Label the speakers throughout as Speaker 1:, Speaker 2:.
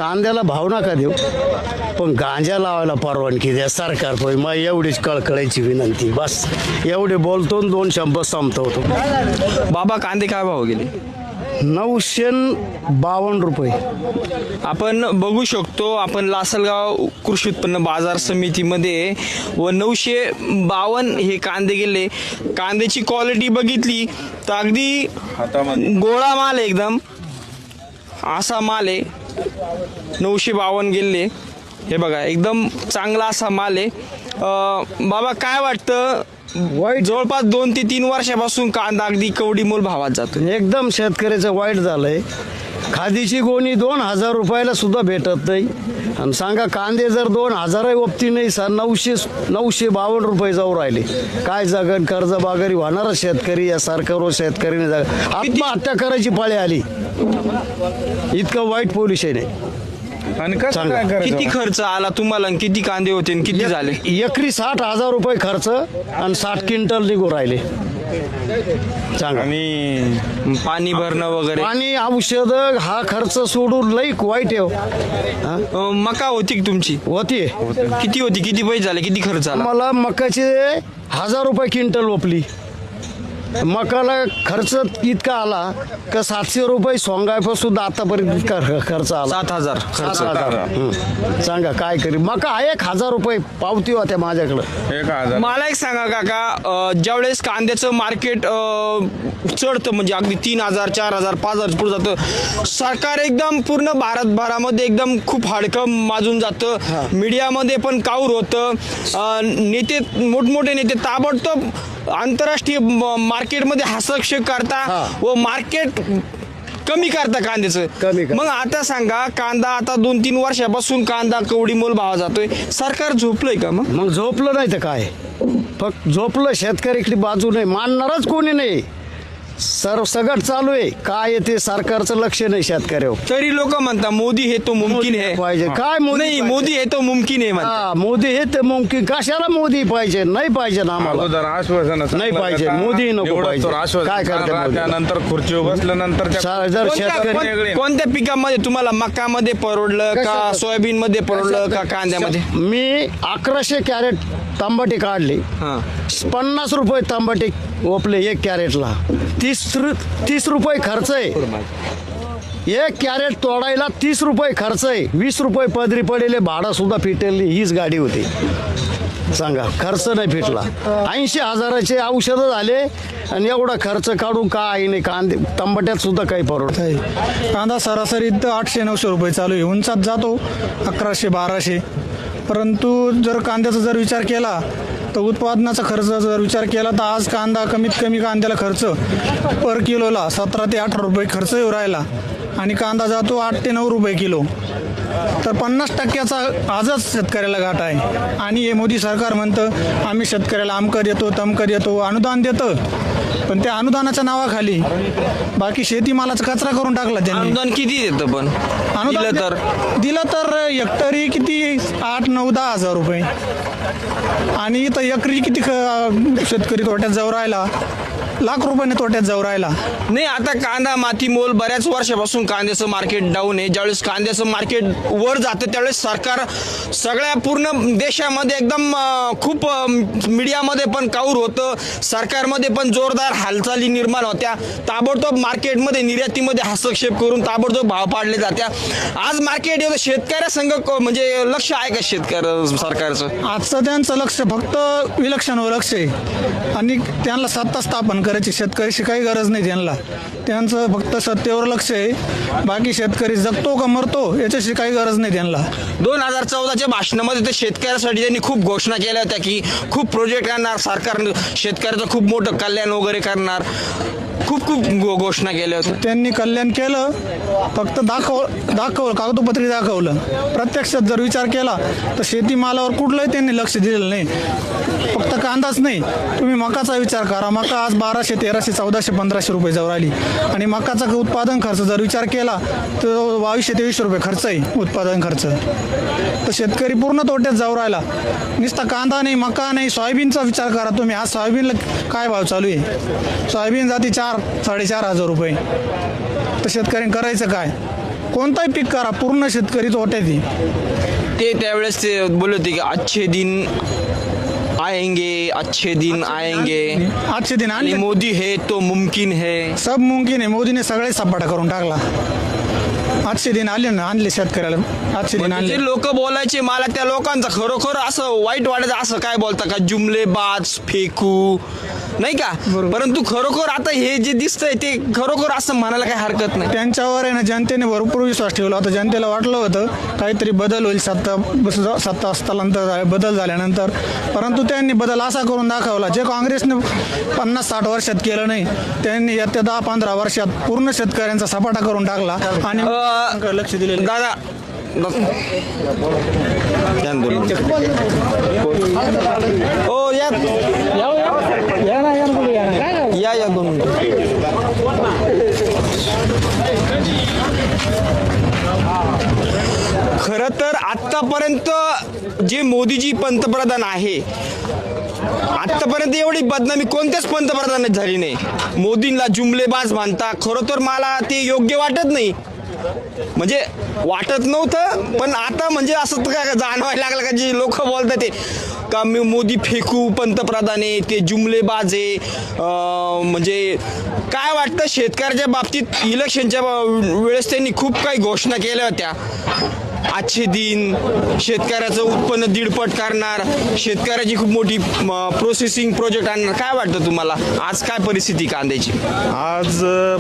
Speaker 1: कांद्याला भाव नका देऊ, पण गांजा लावायला परवानगी द्या सरकार. मग एवढीच कळकळायची विनंती. बस एवढे बोलतो 2 शब्द संपवतो.
Speaker 2: बाबा कांदे काय भाव गेले?
Speaker 1: 952 रुपये.
Speaker 2: आपण बघू शकतो, आपण लासलगाव कृषी उत्पन्न बाजार समितीमध्ये व 952 हे कांदे गेले. कांद्याची क्वालिटी बघितली तर अगदी गोळा माल आहे, एकदम असा माल आहे. 952 गेले. हे बघा एकदम चांगला असा माल आहे. बाबा काय वाटतं,
Speaker 1: वाईट
Speaker 2: जवळपास 2 ते 3 वर्षापासून कांदा अगदी कवडी मोल भावात जातो.
Speaker 1: एकदम शेतकऱ्याचं वाईट झालंय. खादीची गोणी 2000 रुपयाला सुद्धा भेटत नाही. आणि सांगा कांदे जर 2000 ओपती नाही सर, 952 रुपये जाऊ राहिले. काय जगन कर्ज बागरी होणारा शेतकरी या सरकारवर शेतकरीने आत्महत्या करायची पाळी आली. इतकं वाईट पोल्युशन आहे.
Speaker 3: आणि कसं काय करायचं?
Speaker 2: किती खर्च आला तुम्हाला आणि किती कांदे होते आणि किती झाले?
Speaker 1: एकरी 60,000 रुपये खर्च आणि 60 क्विंटल निघू राहिले. सांगा.
Speaker 3: आणि
Speaker 2: पाणी भरणं वगैरे,
Speaker 1: आणि औषध हा खर्च सोडून लई वाईट आहे.
Speaker 2: मका होती का तुमची?
Speaker 1: होती.
Speaker 2: किती होती, किती पैसे झाले, किती खर्च आला?
Speaker 1: मला मकाचे 1000 रुपये क्विंटल ओपली. मकाला खर्च इतका आला का 700 रुपये सोंगायपासून आतापर्यंत इतका खर्च आला.
Speaker 2: 7,000 खर्च.
Speaker 1: 7,000. सांगा काय करी. मका 1000 रुपये पावती होत्या माझ्याकडं.
Speaker 3: 1000.
Speaker 2: मला एक सांगा काका, ज्यावेळेस कांद्याचं मार्केट चढतं म्हणजे अगदी 3,000 4,000 5,000 पुढे जातं, सरकार एकदम पूर्ण भारतभरामध्ये एकदम खूप हाडकं माजून जातं. मीडियामध्ये पण काऊर होतं. नेते, मोठमोठे नेते ताबडतोब आंतरराष्ट्रीय मार्केटमध्ये हस्तक्षेप करता व मार्केट कमी करता कांद्याचं. मग आता सांगा, कांदा आता 2-3 वर्षापासून कांदा कवडी मोल भाव जातोय, सरकार झोपलंय का? मग
Speaker 1: झोपलं नाही तर काय, फक्त झोपलं. शेतकऱ्याकडे बाजू नाही, मानणारच कोणी नाही. सगळं चालू आहे. काय ते सरकारचं लक्ष नाही शेतकऱ्यावर.
Speaker 2: तरी लोक म्हणतात मोदी हे तो मुमकिन है
Speaker 1: पाहिजे. काय
Speaker 2: नाही, मोदी हे तो मुमकिन आहे म्हणतात.
Speaker 1: मोदी हे ते मुमकिन. कशाला मोदी पाहिजे? नाही पाहिजे ना आम्हाला.
Speaker 3: अगोदर आश्वासन
Speaker 1: नाही पाहिजे, मोदी नको पाहिजे. काय करते
Speaker 3: त्यानंतर खुर्चीवर बसल्यानंतर
Speaker 1: जर शेतकरी
Speaker 2: कोणत्या पिकामध्ये तुम्हाला, मकामध्ये परवडलं का, सोयाबीन मध्ये परवडलं का, कांद्यामध्ये?
Speaker 1: मी 1100 कॅरेट तांबटे काढले. 50 रुपये तांबटे ओपले 1 कॅरेटला. 30 रुपये खर्च आहे. 1 कॅरेट तोडायला 30 रुपये खर्च आहे. 20 रुपये पदरी पडेले, भाडं सुद्धा फिटेल. हीच गाडी होती. सांगा, खर्च नाही फिटला. 80,000चे औषधं झाले आणि एवढा खर्च काढून काय नाही. कांदे तांबट्यात सुद्धा काही परवडत नाही.
Speaker 4: कांदा सरासरी 800-900 रुपये चालू आहे. उंचात जातो 1100-1200. परंतु जर कांद्याचा जर विचार केला तर उत्पादनाचा खर्च जर विचार केला तर आज कांदा कमीत कमी कांद्याला खर्च पर किलोला 17 ते 18 रुपये खर्च येऊ राहिला आणि कांदा जातो 8 ते 9 रुपये किलो. तर 50% आजच शेतकऱ्याला घाट आहे. आणि हे मोदी सरकार म्हणतं आम्ही शेतकऱ्याला अमकं देतो तमकं देतो, अनुदान देतं. पण त्या अनुदानाच्या नावाखाली बाकी शेतीमालाचा कचरा करून टाकला त्यांनी.
Speaker 2: अनुदान किती देतं पण?
Speaker 4: दिलं तर हेक्टरी किती 8-9-10 हजार रुपये. आणि इथं एकरी किती शेतकरी तोट्यात जाऊ राहिला, लाख रुपयाने तोट्यात जाऊ राहिला.
Speaker 2: नाही, आता कांदा माती मोल बऱ्याच वर्षापासून कांद्याचं मार्केट डाऊन आहे. ज्यावेळेस कांद्याचं मार्केट वर जातं त्यावेळेस सरकार सगळ्या पूर्ण देशामध्ये एकदम खूप मीडियामध्ये पण काऊर होतं. सरकारमध्ये पण जोरदार हालचाली निर्माण होत्या. ताबडतोब मार्केटमध्ये निर्यातीमध्ये हस्तक्षेप करून ताबडतोब भाव पाडले जात्या. आज मार्केट येतं शेतकऱ्यासंग म्हणजे लक्ष आहे का शेतकरी सरकारचं?
Speaker 4: आजचं त्यांचं लक्ष फक्त विलक्षणवर लक्ष आहे आणि त्यांना सत्ता स्थापन करायची शेतकऱ्याशी काही गरज नाही. त्यांचं फक्त सत्तेवर लक्ष आहे. बाकी शेतकरी जगतो का मरतो याच्याशी काही गरज नाही त्यांना.
Speaker 2: 2014च्या भाषणामध्ये तर शेतकऱ्यासाठी त्यांनी खूप घोषणा केल्या होत्या की खूप प्रोजेक्ट करणार सरकार, शेतकऱ्याचं खूप मोठं कल्याण वगैरे करणार. खूप घोषणा केल्या होत्या.
Speaker 4: त्यांनी कल्याण केलं, फक्त दाखवलं कागदोपत्री दाखवलं. प्रत्यक्षात जर विचार केला तर शेतीमालावर कुठलंही त्यांनी लक्ष दिलेलं नाही. फक्त कांदाच नाही, तुम्ही मकाचा विचार करा. मका आज 1200, 1300, 1400, 1500 रुपये जाऊ राहिली. आणि मकाचा उत्पादन खर्च जर विचार केला तर 2200-2300 रुपये खर्च आहे उत्पादन खर्च. तर शेतकरी पूर्ण तोट्यात जाऊ राहिला. नुसता कांदा नाही, मका नाही, सोयाबीनचा विचार करा तुम्ही. आज सोयाबीनला काय भाव चालू आहे? सोयाबीन जाती 4-4.5 हजार रुपये. तर शेतकऱ्यांनी करायचं काय? कोणताही पीक करा पूर्ण शेतकरी तोट्यात आहे.
Speaker 2: ते त्यावेळेस ते बोलले होते की अच्छे दिन आएंगे
Speaker 4: आजचे दिन
Speaker 2: आणि
Speaker 4: आणले,
Speaker 2: मोदी है तो मुमकिन है.
Speaker 4: सब मुमकिन आहे. मोदीने सगळे सपाटा करून टाकला. आजचे दिन आले ना, आणले शेतकऱ्याला. आजचे दिन आणले.
Speaker 2: जे लोक बोलायचे मला त्या लोकांचं खरोखर असं वाईट वाटायचं, असं काय बोलता का जुमलेबाज फेकू नाही का. परंतु खरोखर आता हे जे दिसतंय ते खरोखर असं म्हणायला काही हरकत नाही.
Speaker 4: त्यांच्यावर आहे ना जनतेने भरपूर विश्वास ठेवला होता. जनतेला वाटलं होतं काहीतरी बदल होईल, सत्ता स्थलांतर बदल झाल्यानंतर. परंतु त्यांनी बदल असा करून दाखवला जे काँग्रेसने 50-60 वर्षात केलं नाही. त्यांनी येत्या 10-15 वर्षात पूर्ण शेतकऱ्यांचा सपाटा करून टाकला आणि लक्ष दिलेलं.
Speaker 2: दादा हो या दोन मिनिटं. खरं तर आतापर्यंत जे मोदीजी पंतप्रधान आहे, आतापर्यंत एवढी बदनामी कोणत्याच पंतप्रधानात झाली नाही. मोदींना जुमलेबाज मानता, खरं तर मला ते योग्य वाटत नाही. म्हणजे वाटत नव्हतं पण आता म्हणजे असं काय जाणवायला लागलं का जे लोक बोलतात ते का मोदी फेकू पंतप्रधान आहे, ते जुमलेबाज आहे. म्हणजे काय वाटतं शेतकऱ्याच्या बाबतीत इलेक्शनच्या वेळेस त्यांनी खूप काही घोषणा केल्या होत्या. आजचे दिन शेतकऱ्याचं उत्पन्न 1.5 करणार, शेतकऱ्याची खूप मोठी प्रोसेसिंग प्रोजेक्ट आणणार. काय वाटतं तुम्हाला आज काय परिस्थिती कांद्याची?
Speaker 3: आज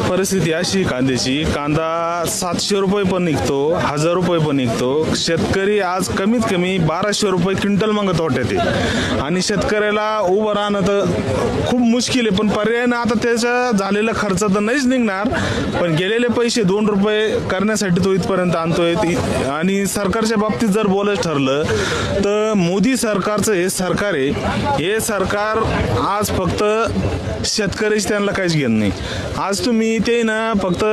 Speaker 3: परिस्थिती अशी कांद्याची, कांदा 700 रुपये पण निघतो, 1000 रुपये पण निघतो. शेतकरी आज कमीत कमी 1200 रुपये क्विंटल मागत होते आणि शेतकऱ्याला उभं राहणं तर खूप मुश्किल आहे. पण पर्याय ना, आता त्याचा झालेला खर्च तर नाहीच निघणार, पण गेलेले पैसे 2 रुपये करण्यासाठी तो इथपर्यंत आणतोय. आणि सरकारच्या बाबतीत जर बोलायचं ठरलं तर मोदी सरकारचं हे सरकार आहे, हे सरकार आज फक्त शेतकऱ्याची त्यांना काहीच घेणं नाही. आज तुम्ही ते ना फक्त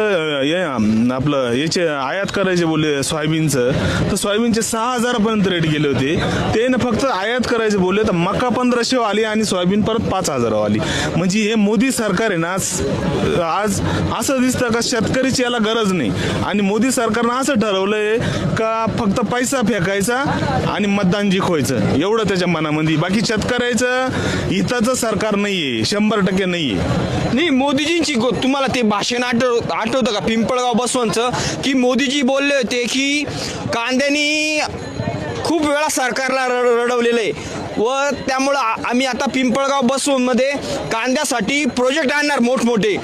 Speaker 3: आपलं याचे आयात करायचे बोलले सोयाबीनचं, तर सोयाबीनचे 6000पर्यंत रेट गेले होते. ते ना फक्त आयात करायचे बोलले तर मका 1500 आली आणि सोयाबीन परत 5000 आली. म्हणजे हे मोदी सरकार आहे ना, आज असं दिसतं का शेतकरीची याला गरज नाही. आणि मोदी सरकारनं असं ठरवलंय का फक्त पैसा फेकायचा आणि मतदान जिंकवायचं, एवढं त्याच्या मनामध्ये. बाकी शेतकऱ्याचं हिताचं सरकार नाहीये, 100% नाहीये.
Speaker 2: नाही, मोदीजींची तुम्हाला ते भाषण आठवतं का पिंपळगाव बसवंतचं, की मोदीजी बोलले होते की कांद्यानी खूप वेळा सरकारला रडवलेलं आहे व त्यामुळं आम्ही आता पिंपळगाव बसवंतमध्ये कांद्यासाठी प्रोजेक्ट आणणार मोठमोठे.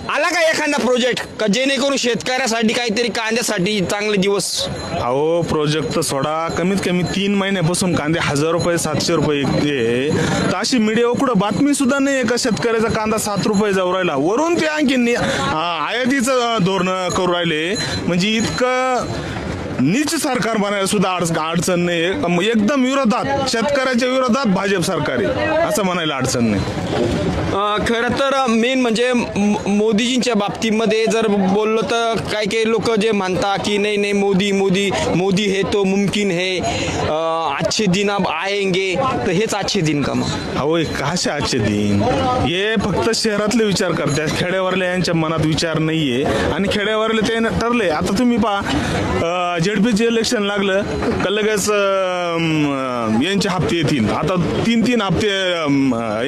Speaker 2: आला का एखादा प्रोजेक्ट का जेणेकरून शेतकऱ्यासाठी काहीतरी कांद्यासाठी चांगले दिवस?
Speaker 3: अहो प्रोजेक्ट तर सोडा, कमीत कमी 3 महिन्यापासून कांदे 1000 रुपये 700 रुपये तर अशी मीडियावर कुठं बातमी सुद्धा नाही आहे का शेतकऱ्याचा कांदा 7 रुपये जाऊ राहिला. वरून ते आणखी आयातीचं धोरण करू राहिले. म्हणजे इतकं नीच सरकार बनायला सुद्धा अडचण नाही. एकदम विरोधात, शेतकऱ्याच्या विरोधात भाजप सरकार आहे असं म्हणायला अडचण नाही.
Speaker 2: खरं तर मेन म्हणजे मोदीजींच्या बाबतीमध्ये जर बोललो तर काही काही लोक जे म्हणतात की नाही नाही मोदी है तो मुमकिन है, अच्छे दिन अब आएंगे, तर हेच अच्छे दिन का मग?
Speaker 3: अहो कसे आजचे दिन? हे फक्त शहरातले विचार करतात, खेड्यावरले यांच्या मनात विचार नाहीये. आणि खेड्यावरले ते ठरले. आता तुम्ही पहा झेडपीचे इलेक्शन लागलं का लगेच यांचे हप्ते येतील. आता 3 हप्ते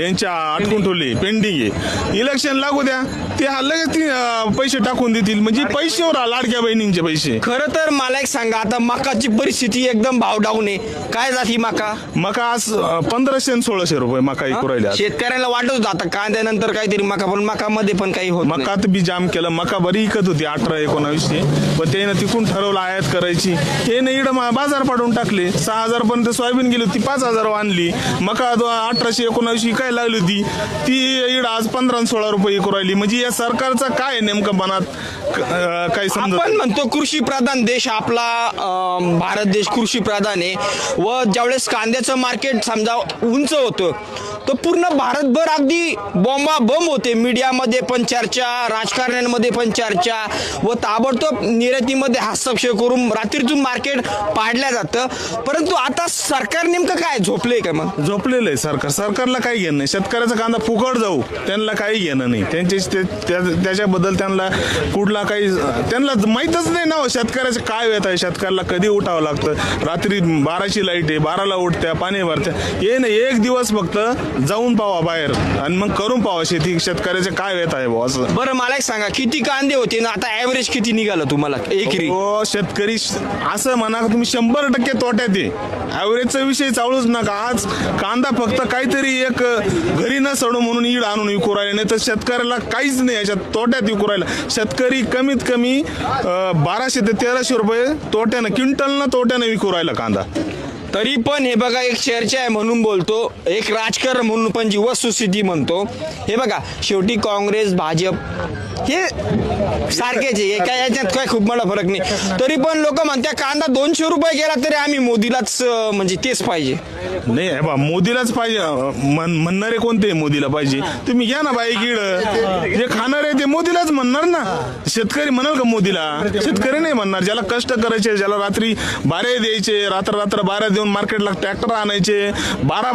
Speaker 3: यांच्या अटकून ठेवले, पेंडिंग आहे. इलेक्शन लागू द्या, ते लगेच पैसे टाकून देतील. म्हणजे पैशावर लाडक्या बहिणींचे पैसे.
Speaker 2: खरं तर मला एक सांगा, आता मकाची परिस्थिती एकदम भाव डाऊन आहे. काय जाती मका
Speaker 3: आज 1500 आणि 1600 रुपये मका विकू राहिल्या.
Speaker 2: शेतकऱ्याला वाटत होतं आता कांद्यानंतर काहीतरी मका, पण मकामध्ये पण काही होत नाही.
Speaker 3: मकात बी जाम केलं. मका बरी विकत होती 1800-1900, पण त्यानं तिकून ठरवलं आयात करायची. हे नाही इकडं बाजार पाडून टाकले. 6000 पर्यंत सोयाबीन गेली होती, 5000 आणली. मका 1800-1900 काय लागली होती ती इकडं आज 15-16 रुपये विकू राहिली. म्हणजे या सरकारचा काय नेमकं मनात काही समजत.
Speaker 2: आपण म्हणतो कृषी प्रधान देश आपला भारत देश कृषी प्रधान आहे व ज्यावेळेस कांद्याचं मार्केट समजा उंच होतं तर पूर्ण भारतभर अगदी बॉम्ब होते. मीडियामध्ये पण चर्चा, राजकारण्यांमध्ये पण चर्चा व ताबडतोब निर्यातीमध्ये हस्तक्षेप करून रात्रीतून मार्केट पाडल्या जातं. परंतु आता सरकार नेमकं काय झोपलंय का मग?
Speaker 3: झोपलेलं आहे सरकारला काही घेणं नाही. शेतकऱ्याचा कांदा फुकट जाऊ त्यांना काही घेणं नाही. त्याच्याबद्दल त्यांना कुठला काही त्यांना माहीतच नाही ना. शेतकऱ्याचं काय वेत आहे, शेतकऱ्याला कधी उठावं लागतं. रात्री 12ची लाईट आहे, 12ला उठत्या, पाणी भरत्या. हे नाही, एक दिवस फक्त जाऊन पावा बाहेर आणि मग करून पावा शेती. शेतकऱ्याचे काय वेत आहे भाऊ असं.
Speaker 2: बरं मला एक सांगा, किती कांदे होते ना आता ऍव्हरेज किती निघालं तुम्हाला एकरी?
Speaker 3: हो, शेतकरी असं म्हणा तुम्ही 100% तोट्यात आहे. ॲव्हरेजचा विषय चालूच नका. आज कांदा फक्त काहीतरी एक घरी न सडू म्हणून ईड आणून विकू राहिले, नाही तर शेतकऱ्याला काहीच नाही याच्यात, तोट्यात विकू राहिला. शेतकरी कमीत कमी 1200 ते 1300 रुपये तोट्यानं, क्विंटलनं तोट्यानं विकू राहिला कांदा.
Speaker 2: तरी पण हे बघा, एक चर्चा आहे म्हणून बोलतो, एक राजकारण म्हणून पण जी वस्तुस्थिती म्हणतो. हे बघा, शेवटी काँग्रेस भाजप हे सारखेच आहे, काय याच्यात काय खूप मोठा फरक नाही. तरी पण लोक म्हणतात कांदा 200 रुपये गेला तरी आम्ही मोदीलाच म्हणजे तेच पाहिजे.
Speaker 3: नाही हे बा, मोदीलाच पाहिजे म्हणणारे कोणते? मोदीला पाहिजे. तुम्ही घ्या ना बाई कीड, जे खाणार आहे ते मोदीलाच म्हणणार ना. शेतकरी म्हणाल का मोदीला? शेतकरी नाही म्हणणार. ज्याला कष्ट करायचे, ज्याला रात्री बारे द्यायचे, रात्र बारा देऊन मार्केटला ट्रॅक्टर आणायचे, 12